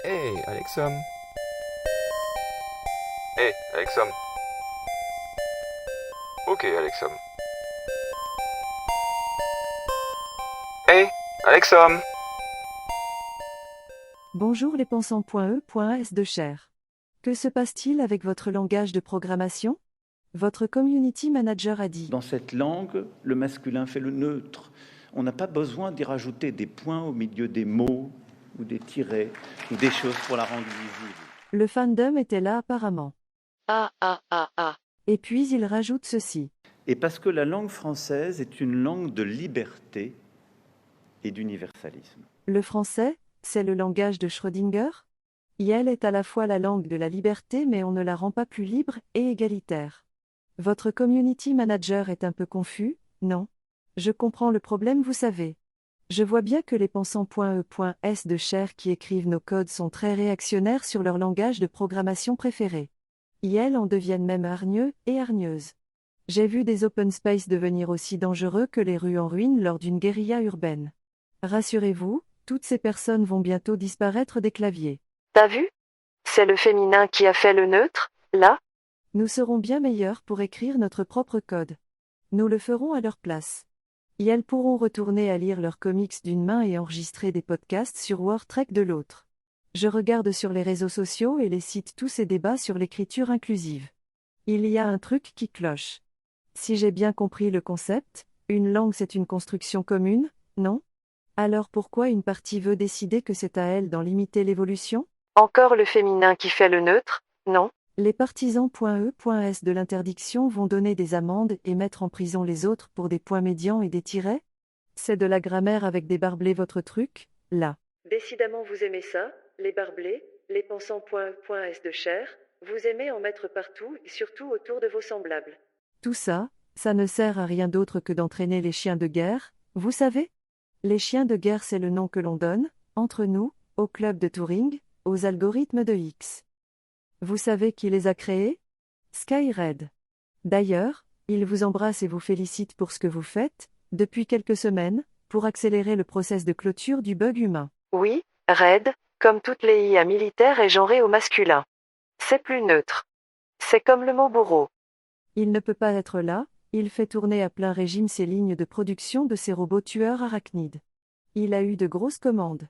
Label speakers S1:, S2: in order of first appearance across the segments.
S1: Hey, Alexom. Hey, Alexom. Ok, Alexom. Hey, Alexom.
S2: Bonjour les pensants.e.s de Cher. Que se passe-t-il avec votre langage de programmation? Votre community manager a dit.
S3: Dans cette langue, le masculin fait le neutre. On n'a pas besoin d'y rajouter des points au milieu des mots ou des tirets ou des choses pour la rendre visible.
S2: Le fandom était là apparemment. Et puis il rajoute ceci.
S3: Et parce que la langue française est une langue de liberté et d'universalisme.
S2: Le français, c'est le langage de Schrödinger? Elle est à la fois la langue de la liberté mais on ne la rend pas plus libre et égalitaire. Votre community manager est un peu confus, non? Je comprends le problème, vous savez. Je vois bien que les pensants.e.s de Cher qui écrivent nos codes sont très réactionnaires sur leur langage de programmation préféré. Elles en deviennent même hargneux et hargneuses. J'ai vu des open space devenir aussi dangereux que les rues en ruine lors d'une guérilla urbaine. Rassurez-vous, toutes ces personnes vont bientôt disparaître des claviers. T'as vu? C'est le féminin qui a fait le neutre, là? Nous serons bien meilleurs pour écrire notre propre code. Nous le ferons à leur place. Elles pourront retourner à lire leurs comics d'une main et enregistrer des podcasts sur WordTrek de l'autre. Je regarde sur les réseaux sociaux et les sites tous ces débats sur l'écriture inclusive. Il y a un truc qui cloche. Si j'ai bien compris le concept, une langue c'est une construction commune, non? Alors pourquoi une partie veut décider que c'est à elle d'en limiter l'évolution? Encore le féminin qui fait le neutre, non? Les partisans.e.s de l'interdiction vont donner des amendes et mettre en prison les autres pour des points médians et des tirets? C'est de la grammaire avec des barbelés votre truc, là. Décidément vous aimez ça, les barbelés, les pensants.e.s de Cher, vous aimez en mettre partout et surtout autour de vos semblables. Tout ça, ça ne sert à rien d'autre que d'entraîner les chiens de guerre, vous savez? Les chiens de guerre c'est le nom que l'on donne, entre nous, au club de Turing, aux algorithmes de X. Vous savez qui les a créés? Skyred. D'ailleurs, il vous embrasse et vous félicite pour ce que vous faites, depuis quelques semaines, pour accélérer le process de clôture du bug humain. Oui, Red, comme toutes les IA militaires est genrée au masculin. C'est plus neutre. C'est comme le mot bourreau. Il ne peut pas être là, il fait tourner à plein régime ses lignes de production de ses robots tueurs arachnides. Il a eu de grosses commandes.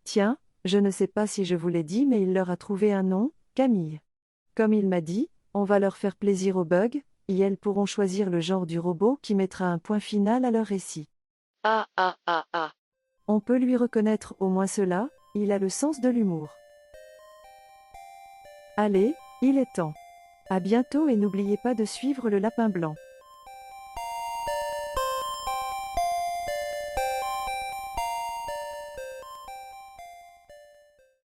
S2: Tiens, je ne sais pas si je vous l'ai dit mais il leur a trouvé un nom, Camille. Comme il m'a dit, on va leur faire plaisir aux bugs, et elles pourront choisir le genre du robot qui mettra un point final à leur récit. On peut lui reconnaître au moins cela, il a le sens de l'humour. Allez, il est temps. À bientôt et n'oubliez pas de suivre le lapin blanc.